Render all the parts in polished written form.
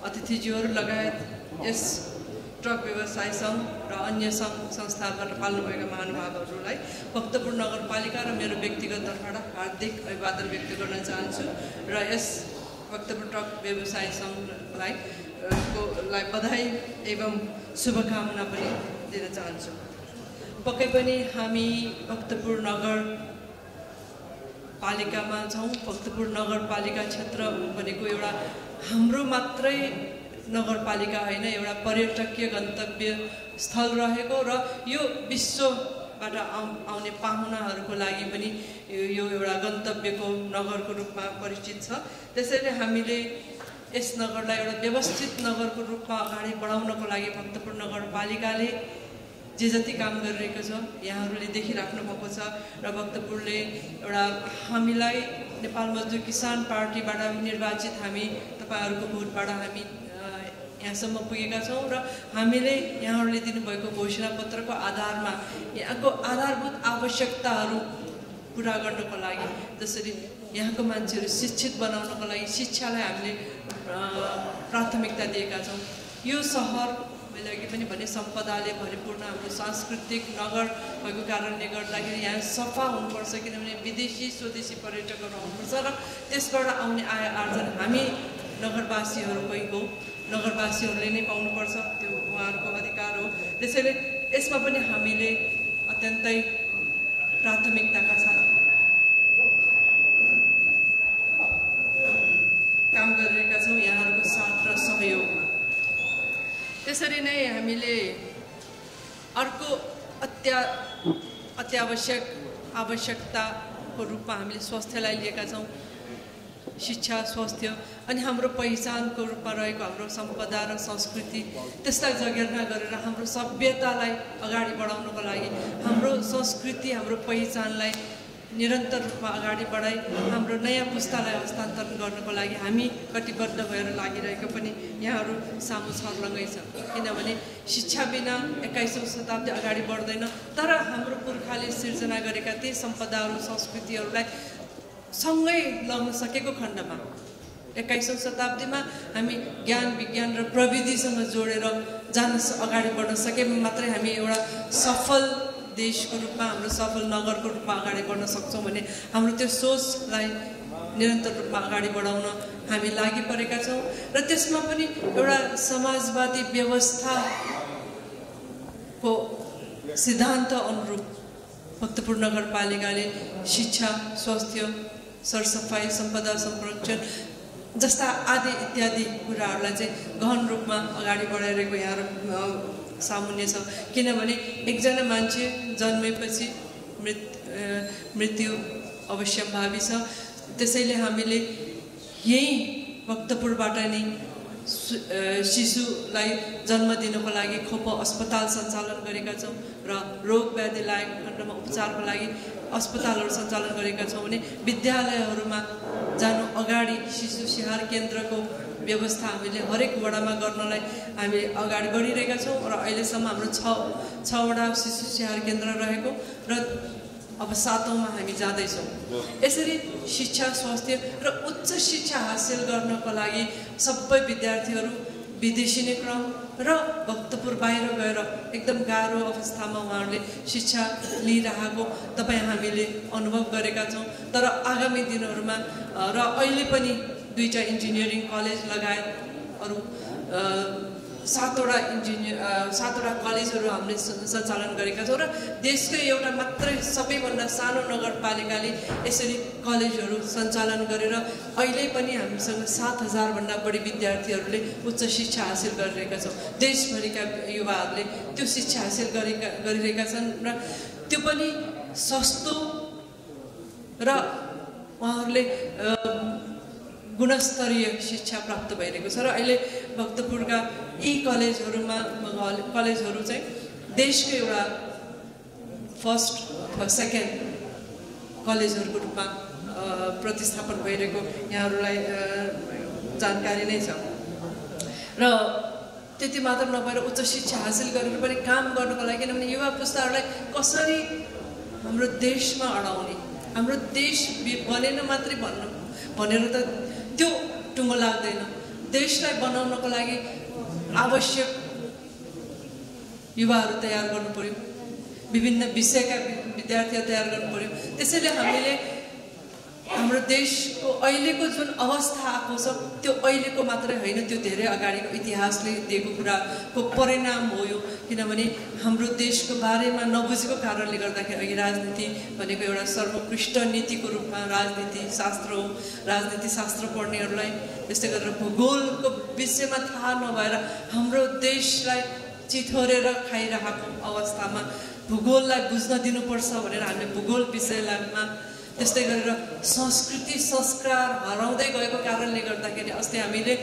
अतिथिज्यूहरू लगायत यस ट्रक व्यवसाय सङ्घ र अन्य सङ्घ संस्थाबाट पाल्नुभएका महानुभावहरूलाई भक्तपुर नगरपालिका र मेरो व्यक्तिगत तर्फबाट हार्दिक अभिवादन व्यक्त गर्न चाहन्छु र यस भक्तपुर ट्रक व्यवसाय सङ्घलाई बधाई एवं शुभकामना पनि दिन चाहन्छु। पक्कै पनि हामी भक्तपुर नगरपालिकामा छौँ। भक्तपुर नगरपालिका क्षेत्र भनेको एउटा हाम्रो मात्रै नगरपालिका होइन, एउटा पर्यटकीय गन्तव्य स्थल रहेको र यो विश्वबाट आउने पाहुनाहरूको लागि पनि यो एउटा गन्तव्यको नगरको रूपमा परिचित छ। त्यसैले हामीले यस नगरलाई एउटा व्यवस्थित नगरको रूपमा अगाडि बढाउनको लागि भक्तपुर नगरपालिकाले जे जति काम गरिरहेको छ यहाँहरूले देखिराख्नु भएको छ र भक्तपुरले एउटा हामीलाई नेपाल मजदुर किसान पार्टीबाट निर्वाचित हामी तपाईँहरूको भोटबाट हामी यहाँसम्म पुगेका छौँ र हामीले यहाँहरूले दिनुभएको घोषणापत्रको आधारमा यहाँको आधारभूत आवश्यकताहरू पुरा गर्नको लागि, जसरी यहाँको मान्छेहरू शिक्षित बनाउनको लागि शिक्षालाई हामीले प्राथमिकता दिएका छौँ। यो सहर मैले अघि पनि भने सम्पदाले भरिपूर्ण हाम्रो सांस्कृतिक नगर भएको कारणले गर्दाखेरि यहाँ सफा हुनुपर्छ, किनभने विदेशी स्वदेशी पर्यटकहरू आउनुपर्छ र त्यसबाट आउने आय आर्जन हामी नगरवासीहरूकै हो, नगरवासीहरूले नै पाउनुपर्छ, त्यो उहाँहरूको अधिकार हो। त्यसैले यसमा पनि हामीले अत्यन्तै प्राथमिकताका साथ काम गरिरहेका छौँ यहाँहरूको साथ र सहयोगमा। त्यसरी नै हामीले अर्को अत्यावश्यक आवश्यकताको रूपमा हामीले स्वास्थ्यलाई लिएका छौँ। शिक्षा, स्वास्थ्य अनि हाम्रो पहिचानको रूपमा रहेको हाम्रो सम्पदा र संस्कृति, त्यसलाई जगेर्ना गरेर हाम्रो सभ्यतालाई अगाडि बढाउनको लागि, हाम्रो संस्कृति हाम्रो पहिचानलाई निरन्तर रूपमा अगाडि बढाई हाम्रो नयाँ पुस्तालाई हस्तान्तरण गर्नको लागि हामी कटिबद्ध भएर लागिरहेको पनि यहाँहरू सामु छर्लङ्गै छ। किनभने शिक्षा बिना 21औं शताब्दी अगाडि बढ्दैन, तर हाम्रो पुर्खाले सिर्जना गरेका ती सम्पदाहरू संस्कृतिहरूलाई सँगै लग्न सकेको खण्डमा 21औं शताब्दीमा हामी ज्ञान विज्ञान र प्रविधिसँग जोडेर जान अगाडि बढ्न सकेमा मात्रै हामी एउटा सफल देशको रूपमा, हाम्रो सफल नगरको रूपमा अगाडि बढ्न सक्छौँ भने हाम्रो त्यो सोचलाई निरन्तर रूपमा अगाडि बढाउन हामी लागि परेका छौँ र त्यसमा पनि एउटा समाजवादी व्यवस्थाको सिद्धान्त अनुरूप भक्तपुर नगरपालिकाले शिक्षा, स्वास्थ्य, सरसफाई, सम्पदा संरक्षण जस्ता आदि इत्यादि कुराहरूलाई चाहिँ गहन रूपमा अगाडि बढाइरहेको यहाँ सामुन्य छ। किनभने एकजना मान्छे जन्मेपछि मृत्यु अवश्यम्भावी छ। त्यसैले हामीले यही भक्तपुरबाट नै शिशुलाई जन्म दिनको लागि खोपो अस्पताल सञ्चालन गरेका छौँ र रोग व्याधि लागेको खण्डमा उपचारको लागि अस्पतालहरू सञ्चालन गरेका छौँ भने विद्यालयहरूमा जानु अगाडि शिशु स्याहार केन्द्रको व्यवस्था हामीले हरेक वडामा गर्नलाई हामी अगाडि बढिरहेका छौँ र अहिलेसम्म हाम्रो 6 वटा शिशु स्याहार केन्द्र रहेको र अब 7औँमा हामी जाँदैछौँ। यसरी शिक्षा, स्वास्थ्य र उच्च शिक्षा हासिल गर्नको लागि सबै विद्यार्थीहरू विदेशी नै क्रम र भक्तपुर बाहिर गएर एकदम गाह्रो अवस्थामा उहाँहरूले शिक्षा लिइरहेको तपाईँ हामीले अनुभव गरेका छौँ। तर आगामी दिनहरूमा र अहिले पनि 2टा इन्जिनियरिङ कलेज लगायत अरू 7वटा कलेजहरू हामीले सञ्चालन गरेका छौँ र देशकै एउटा मात्रै सबैभन्दा सानो नगरपालिकाले यसरी कलेजहरू सञ्चालन गरेर अहिले पनि हामीसँग 7000 भन्दा बढी विद्यार्थीहरूले उच्च शिक्षा हासिल गरिरहेका छौँ। देशभरिका युवाहरूले त्यो शिक्षा हासिल गरिरहेका छन् र त्यो पनि सस्तो र उहाँहरूले गुणस्तरीय शिक्षा प्राप्त भइरहेको छ र अहिले भक्तपुरका यी कलेजहरू चाहिँ देशको एउटा फर्स्ट वा सेकेन्ड कलेजहरूको रूपमा प्रतिस्थापन भइरहेको यहाँहरूलाई जानकारी नै छ। र त्यति मात्र नभएर उच्च शिक्षा हासिल गरेर पनि काम गर्नको लागि, किनभने युवा पुस्ताहरूलाई कसरी हाम्रो देशमा अडाउने, हाम्रो देश बनेन मात्रै भनेर त त्यो टुङ्गो लाग्दैन। देशलाई बनाउनको लागि आवश्यक युवाहरू तयार गर्नु पर्यो, विभिन्न विषयका विद्यार्थीहरू तयार गर्नु पर्यो। त्यसैले हामीले हाम्रो देशको अहिलेको जुन अवस्था आएको छ त्यो अहिलेको मात्रै होइन, त्यो धेरै अगाडिको इतिहासले दिएको कुराको परिणाम हो यो। किनभने हाम्रो देशको बारेमा नबुझेको कारणले गर्दाखेरि अघि राजनीति भनेको एउटा सर्वोत्कृष्ट नीतिको रूपमा राजनीति शास्त्र हो। राजनीति शास्त्र पढ्नेहरूलाई त्यस्तै गरेर भूगोलको विषयमा थाहा नभएर हाम्रो देशलाई चिथोरेर खाइरहेको अवस्थामा भूगोललाई बुझ्न दिनुपर्छ भनेर हामीले भूगोल विषयमा, त्यस्तै गरेर संस्कृति संस्कार हराउँदै गएको कारणले गर्दाखेरि अस्ति हामीले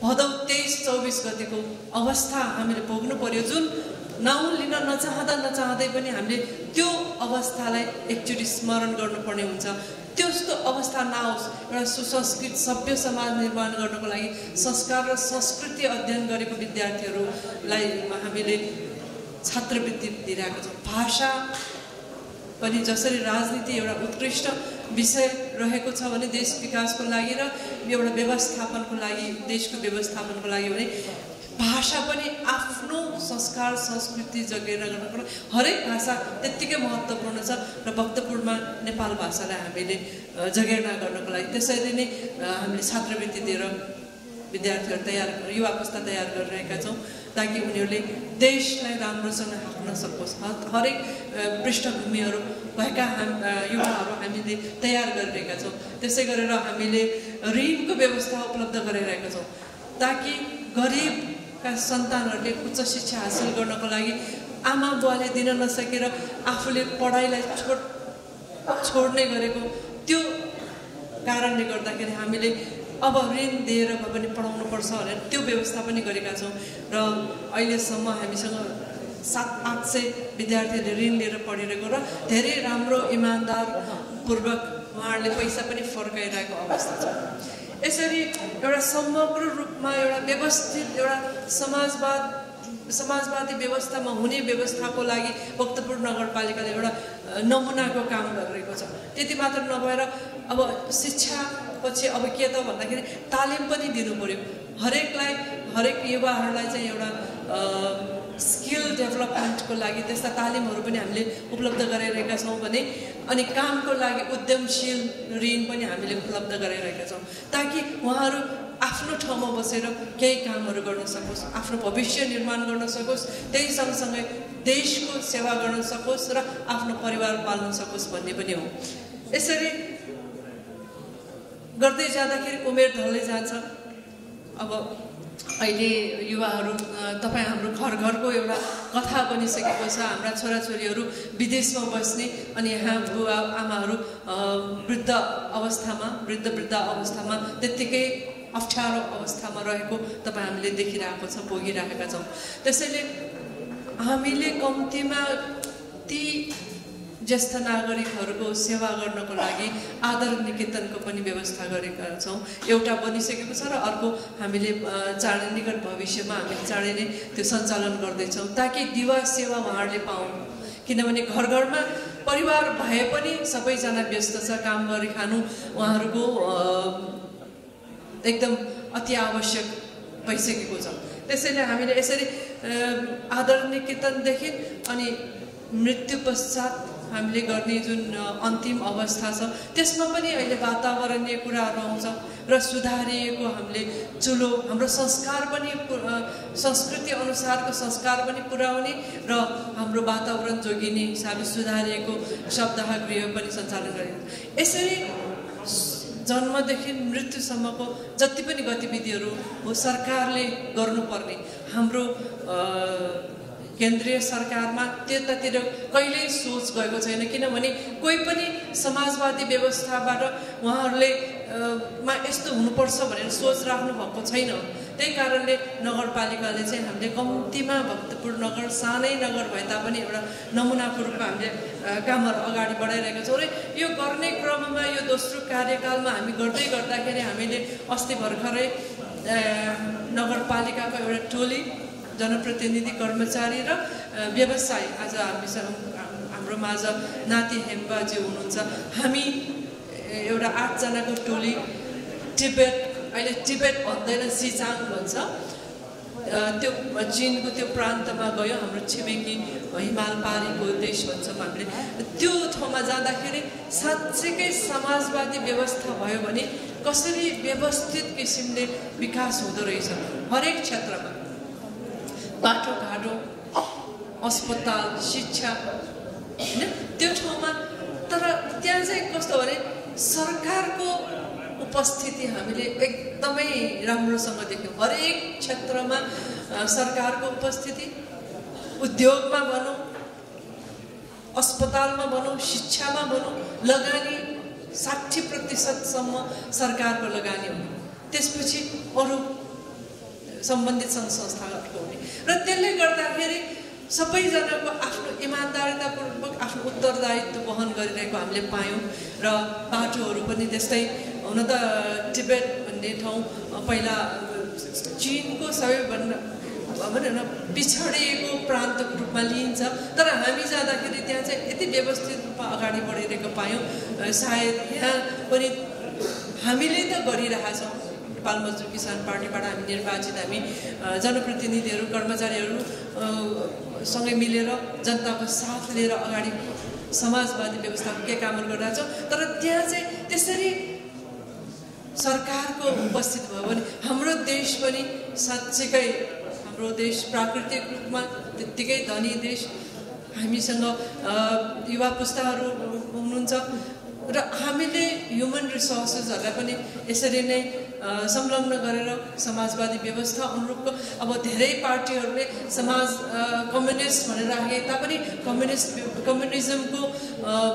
भदौ 23-24 गतिको अवस्था हामीले भोग्नु पर्यो, जुन नाउँ लिन नचाहँदै पनि हामीले त्यो अवस्थालाई एकचोटि स्मरण गर्नुपर्ने हुन्छ। त्यस्तो अवस्था नआओस्। एउटा सुसंस्कृत सभ्य समाज निर्माण गर्नको लागि संस्कार र संस्कृति अध्ययन गरेको विद्यार्थीहरूलाई हामीले छात्रवृत्ति दिइरहेको छौँ। भाषा पनि जसरी राजनीति एउटा उत्कृष्ट विषय रहेको छ भने देश विकासको लागि र एउटा व्यवस्थापनको लागि, देशको व्यवस्थापनको लागि भने भाषा पनि आफ्नो संस्कार संस्कृति जगेर्ना गर्नको लागि हरेक भाषा त्यत्तिकै महत्त्वपूर्ण छ र भक्तपुरमा नेपाल भाषालाई हामीले जगेर्ना गर्नको लागि त्यसैले नै हामीले छात्रवृत्ति दिएर विद्यार्थीहरू तयार, युवा पुस्ता तयार गरिरहेका छौँ ताकि उनीहरूले देशलाई राम्रोसँग हाँक्न सकोस्। हरेक पृष्ठभूमिहरू भएका युवाहरू हामीले तयार गरिरहेका छौँ। त्यसै गरेर हामीले ऋणको व्यवस्था उपलब्ध गराइरहेका छौँ ताकि गरिबका सन्तानहरूले उच्च शिक्षा हासिल गर्नको लागि आमा बुवाले दिन नसकेर आफूले पढाइलाई छोड्ने गरेको त्यो कारणले गर्दाखेरि हामीले अब ऋण दिएर भए पनि पढाउनु पर्छ भनेर त्यो व्यवस्था पनि गरेका छौँ र अहिलेसम्म हामीसँग 700-800 विद्यार्थीहरूले ऋण लिएर पढिरहेको र धेरै राम्रो इमान्दारपूर्वक उहाँहरूले पैसा पनि फर्काइरहेको अवस्था छ। यसरी एउटा समग्र रूपमा एउटा व्यवस्थित एउटा समाजवादी व्यवस्थामा हुने व्यवस्थाको लागि भक्तपुर नगरपालिकाले एउटा नमुनाको काम गरिरहेको छ। त्यति मात्र नभएर अब शिक्षा पछि अब के त भन्दाखेरि तालिम पनि दिनु पर्यो। हरेक युवाहरूलाई चाहिँ एउटा स्किल डेभलपमेन्टको लागि त्यस्ता तालिमहरू पनि हामीले उपलब्ध गराइरहेका छौँ भने अनि कामको लागि उद्यमशील ऋण पनि हामीले उपलब्ध गराइरहेका छौँ ताकि उहाँहरू आफ्नो ठाउँमा बसेर केही कामहरू गर्न सकोस्, आफ्नो भविष्य निर्माण गर्न सकोस्, त्यही सँगसँगै देशको सेवा गर्न सकोस् र आफ्नो परिवार पाल्न सकोस् भन्ने पनि हो। यसरी गर्दै जाँदाखेरि उमेर ढल्दै जान्छ। अब अहिले युवाहरू तपाईँ हाम्रो घर घरको एउटा कथा बनिसकेको छ। हाम्रा छोराछोरीहरू विदेशमा बस्ने अनि यहाँ बुवा आमाहरू वृद्ध अवस्थामा त्यत्तिकै अप्ठ्यारो अवस्थामा रहेको तपाईँ हामीले देखिरहेको छ, भोगिरहेका छौँ। त्यसैले हामीले कम्तीमा ती ज्येष्ठ नागरिकहरूको सेवा गर्नको लागि आदर निकेतनको पनि व्यवस्था गरेका छौँ। एउटा बनिसकेको छ र अर्को हामीले चाँडै निकट भविष्यमा हामीले चाँडै नै त्यो सञ्चालन गर्दैछौँ ताकि दिवा सेवा उहाँहरूले पाउन्। किनभने घर घरमा परिवार भए पनि सबैजना व्यस्त छ, काम गरी खानु उहाँहरूको एकदम अति आवश्यक भइसकेको छ। त्यसैले हामीले यसरी आदर निकेतनदेखि अनि मृत्यु पश्चात हामीले गर्ने जुन अन्तिम अवस्था छ त्यसमा पनि अहिले वातावरणीय कुराहरू आउँछ र सुधारिएको हामीले चुलो हाम्रो संस्कार पनि संस्कृति अनुसारको संस्कार पनि पुर्याउने र हाम्रो वातावरण जोगिने हिसाबले सुधारिएको सप्ताह गृह पनि सञ्चालन गरिन्छ। यसरी जन्मदेखि मृत्युसम्मको जति पनि गतिविधिहरू हो सरकारले गर्नुपर्ने, हाम्रो केन्द्रीय सरकारमा त्यतातिर कहिल्यै सोच गएको छैन। किनभने कोही पनि समाजवादी व्यवस्थाबाट उहाँहरूले यस्तो हुनुपर्छ भनेर सोच राख्नु भएको छैन। त्यही कारणले नगरपालिकाले चाहिँ हामीले कम्तीमा भक्तपुर नगर सानै नगर भए तापनि एउटा नमुनाको रूपमा हामीले कामहरू अगाडि बढाइरहेका छौँ र यो गर्ने क्रममा यो दोस्रो कार्यकालमा हामी गर्दाखेरि हामीले अस्ति भर्खरै नगरपालिकाको एउटा टोली जनप्रतिनिधि कर्मचारी र व्यवसायी आज हाम्रो माझ नाति हेम्बाजी हुनुहुन्छ। हामी एउटा 8 जनाको टोली तिब्बत अहिले टिबेट भन्दैन सिजाङ भन्छ त्यो चीनको त्यो प्रान्तमा गयो हाम्रो छिमेकी हिमाल पारीको देश भन्छौँ हामीले त्यो ठाउँमा जाँदाखेरि साँच्चैकै समाजवादी व्यवस्था भयो भने कसरी व्यवस्थित किसिमले विकास हुँदो रहेछ हरेक क्षेत्रमा बाटोघाटो अस्पताल शिक्षा हैन त्यो ठाउँमा तर त्यहाँ चाहिँ कस्तो भने सरकारको उपस्थिति हामीले एकदमै राम्रोसँग देख्यौँ हरेक क्षेत्रमा सरकारको उपस्थिति उद्योगमा भनौँ अस्पतालमा भनौँ शिक्षामा भनौँ लगानी 60% सरकारको लगानी हुने त्यसपछि अरू सम्बन्धित सङ्घ संस्थाहरूको हुने र त्यसले गर्दाखेरि सबैजनाको आफ्नो इमान्दारितापूर्वक आफ्नो उत्तरदायित्व वहन गरिरहेको हामीले पायौँ र बाटोहरू पनि त्यस्तै हुन त टिबेट भन्ने ठाउँ पहिला चीनको सबैभन्दा भनौँ न पिछडिएको प्रान्तको रूपमा लिइन्छ तर हामी जाँदाखेरि त्यहाँ चाहिँ यति व्यवस्थित रूपमा अगाडि बढिरहेको पायौँ सायद यहाँ पनि हामीले त गरिरहेछौँ नेपाल मजदुर किसान पार्टीबाट हामी निर्वाचित हामी जनप्रतिनिधिहरू कर्मचारीहरू सँगै मिलेर जनताको साथ लिएर अगाडि समाजवादी व्यवस्थाको के कामहरू गरिरहेछौँ तर त्यहाँ चाहिँ त्यसरी सरकारको उपस्थित भयो भने हाम्रो देश पनि साँच्चैकै हाम्रो देश प्राकृतिक रूपमा त्यत्तिकै धनी देश हामीसँग युवा पुस्ताहरू हुनुहुन्छ र हामीले ह्युमन रिसोर्सेसहरूलाई पनि यसरी नै संलग्न गरेर समाजवादी व्यवस्था अनुरूपको अब धेरै पार्टीहरूले समाज कम्युनिस्ट भनेर राखे तापनि कम्युनिज्मको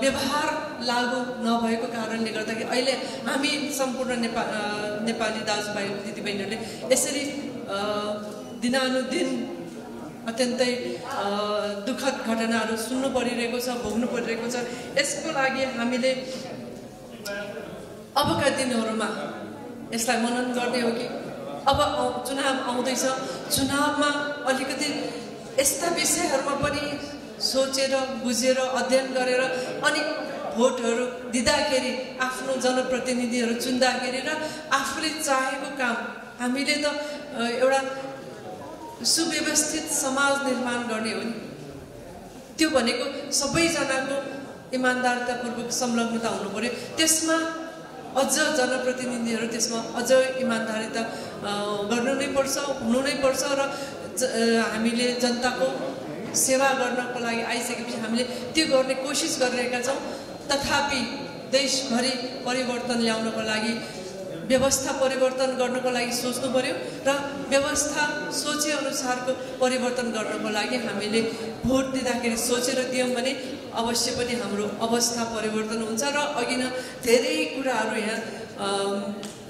व्यवहार लागू नभएको कारणले गर्दाखेरि अहिले हामी सम्पूर्ण नेपाली दाजुभाइ दिदीबहिनीहरूले यसरी दिनानुदिन अत्यन्तै दुःखद घटनाहरू सुन्नु परिरहेको छ भोग्नु परिरहेको छ यसको लागि हामीले अबका दिनहरूमा यसलाई मनन गर्ने हो कि अब चुनाव आउँदैछ चुनावमा अलिकति यस्ता विषयहरूमा पनि सोचेर बुझेर अध्ययन गरेर अनि भोटहरू दिँदाखेरि आफ्नो जनप्रतिनिधिहरू चुन्दाखेरि र आफूले चाहेको काम हामीले त एउटा सुव्यवस्थित समाज निर्माण गर्ने हो नि त्यो भनेको सबैजनाको इमान्दारितापूर्वक संलग्नता हुनु पर्यो त्यसमा अझ जनप्रतिनिधिहरू त्यसमा अझ इमान्दारिता गर्नु नै पर्छ हुनु नै पर्छ र हामीले जनताको सेवा गर्नको लागि आइसकेपछि हामीले त्यो गर्ने कोसिस गरिरहेका छौँ तथापि देशभरि परिवर्तन ल्याउनको लागि व्यवस्था परिवर्तन गर्नको लागि सोच्नु पर्यो र व्यवस्था सोचे अनुसारको परिवर्तन गर्नको लागि हामीले भोट दिँदाखेरि सोचेर दियौँ भने अवश्य पनि हाम्रो अवस्था परिवर्तन हुन्छ र अघि न धेरै कुराहरू यहाँ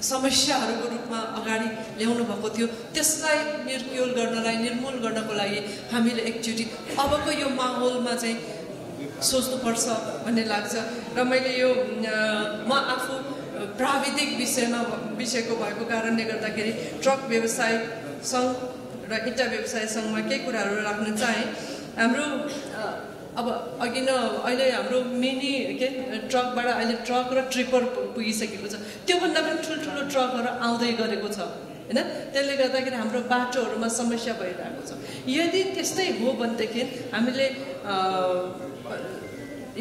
समस्याहरूको रूपमा अगाडि ल्याउनु भएको थियो त्यसलाई निर्क्युल गर्नलाई निर्मूल गर्नको लागि हामीले एकचोटि अबको यो माहौलमा चाहिँ सोच्नुपर्छ भन्ने लाग्छ र मैले यो म आफू प्राविधिक विषयको भएको कारणले गर्दाखेरि ट्रक व्यवसाय सङ्घ र इँटा व्यवसाय सङ्घमा केही कुराहरू राख्न चाहे हाम्रो अब अघि न अहिले हाम्रो मिनी ट्रकबाट अहिले ट्रक र ट्रिपर पुगिसकेको छ त्योभन्दा पनि ठुल्ठुलो ट्रकहरू आउँदै गरेको छ हैन त्यसले गर्दाखेरि हाम्रो बाटोहरूमा समस्या भइरहेको छ यदि त्यस्तै हो भनेदेखि हामीले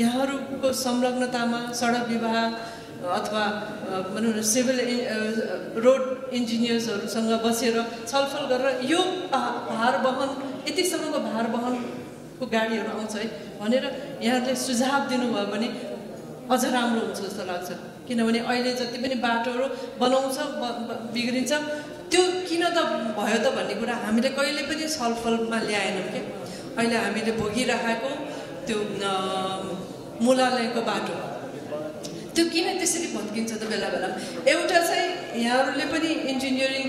यहाँहरूको संलग्नतामा सडक विभाग अथवा भनौँ न सिभिल रोड इन्जिनियर्सहरूसँग बसेर छलफल गरेर यो भार वहन यतिसम्मको भार वहनको गाडीहरू आउँछ है भनेर यहाँहरूले सुझाव दिनुभयो भने अझ राम्रो हुन्छ जस्तो लाग्छ किनभने अहिले जति पनि बाटोहरू बनाउँछ बिग्रिन्छ त्यो किन त भयो त भन्ने कुरा हामीले कहिले पनि छलफलमा ल्याएनौँ कि अहिले हामीले भोगिरहेको त्यो मुलालयको बाटो त्यो किन त्यसरी भत्किन्छ त बेला बेला एउटा चाहिँ यहाँहरूले पनि इन्जिनियरिङ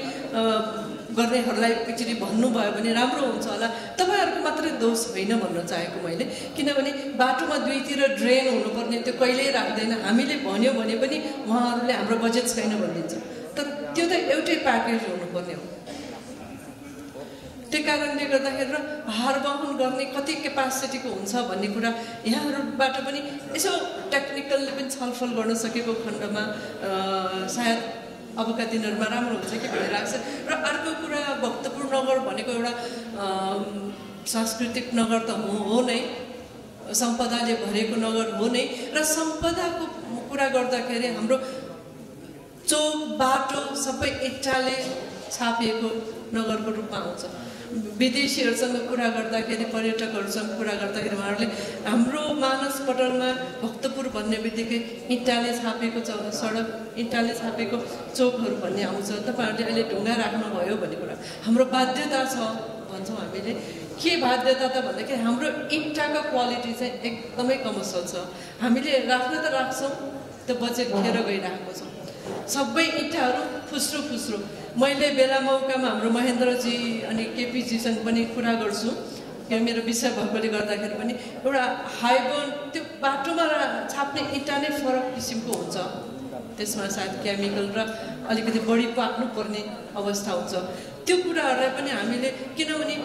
गर्नेहरूलाई एकचोटि भन्नुभयो भने राम्रो हुन्छ होला तपाईँहरूको मात्रै दोष होइन भन्न चाहेको मैले किनभने बाटोमा दुईतिर ड्रेन हुनुपर्ने त्यो कहिल्यै राख्दैन हामीले भन्यो भने पनि उहाँहरूले हाम्रो बजेट छैन भनिदिन्छ तर त्यो त एउटै प्याकेज हुनुपर्ने हो त्यही कारणले गर्दाखेरि र भार वहन गर्ने कति क्यापासिटीको हुन्छ भन्ने कुरा यहाँहरूबाट पनि यसो टेक्निकलले पनि छलफल गर्न सकेको खण्डमा सायद अबका दिनहरूमा राम्रो हुन्छ कि भन्ने लाग्छ। र अर्को कुरा भक्तपुर नगर भनेको एउटा सांस्कृतिक नगर त हो नै, सम्पदाले भरेको नगर हो नै। र सम्पदाको कुरा गर्दाखेरि हाम्रो चौक बाटो सबै इँटाले छापिएको नगरको रूपमा आउँछ। विदेशीहरूसँग कुरा गर्दाखेरि, पर्यटकहरूसँग कुरा गर्दाखेरि उहाँहरूले हाम्रो मानस पटलमा भक्तपुर भन्ने बित्तिकै इँटाले छापेको सडक, इँटाले छापेको चौकहरू भन्ने आउँछ। तपाईँहरूले अहिले ढुङ्गा राख्नुभयो भन्ने कुरा हाम्रो बाध्यता छ भन्छौँ हामीले। के बाध्यता त भन्दाखेरि हाम्रो इँटाको क्वालिटी चाहिँ एकदमै कमसल छ। हामीले राख्न त राख्छौँ, त्यो बजेट खेर गइरहेको छ। सबै इँटाहरू फुस्रो फुस्रो। मैले बेला मौकामा हाम्रो महेन्द्रजी अनि केपीजीसँग पनि कुरा गर्छु, यो मेरो विषय भएकोले गर्दाखेरि पनि। एउटा हाइबन त्यो बाटोमा छाप्ने इँटा नै फरक किसिमको हुन्छ, त्यसमा सायद केमिकल र अलिकति बढी पाक्नुपर्ने अवस्था हुन्छ। त्यो कुराहरूलाई पनि हामीले, किनभने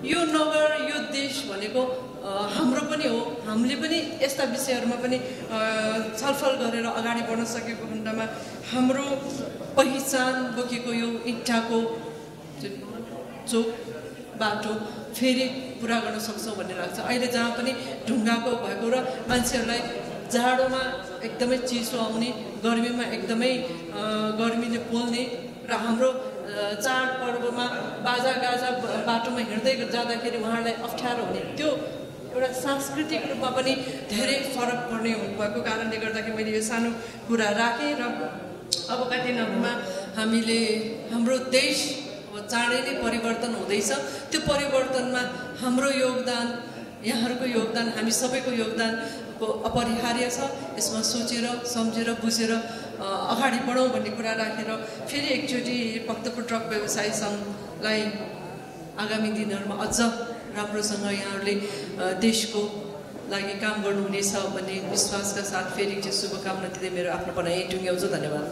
यो नगर यो देश भनेको हाम्रो पनि हो, हामीले पनि यस्ता विषयहरूमा पनि छलफल गरेर अगाडि बढ्न सकेको खण्डमा हाम्रो पहिचान बोकेको यो इँटाको चोक बाटो फेरि पुरा गर्न सक्छौँ भन्ने लाग्छ। अहिले जहाँ पनि ढुङ्गाको भएको र मान्छेहरूलाई जाडोमा एकदमै चिसो आउने, गर्मीमा एकदमै गर्मीले पोल्ने र हाम्रो चाडपर्वमा बाजागाजा बाटोमा हिँड्दै जाँदाखेरि उहाँहरूलाई अप्ठ्यारो हुने, त्यो एउटा सांस्कृतिक रूपमा पनि धेरै फरक पर्ने भएको कारणले गर्दाखेरि मैले यो सानो कुरा राखेँ। र अबका दिनहरूमा हामीले हाम्रो देश चाँडै नै परिवर्तन हुँदैछ। त्यो परिवर्तनमा हाम्रो योगदान, यहाँहरूको योगदान, हामी सबैको योगदानको अपरिहार्य छ। यसमा सोचेर सम्झेर बुझेर अगाडि बढौँ भन्ने कुरा राखेर फेरि एकचोटि भक्तपुर ट्रक व्यवसायी सङ्घलाई आगामी दिनहरूमा अझ राम्रोसँग यहाँहरूले देशको लागि काम गर्नुहुनेछ भन्ने विश्वासका साथ फेरि चाहिँ शुभकामना दिँदै मेरो आफ्नो भनाइ टुङ्ग्याउँछु। धन्यवाद।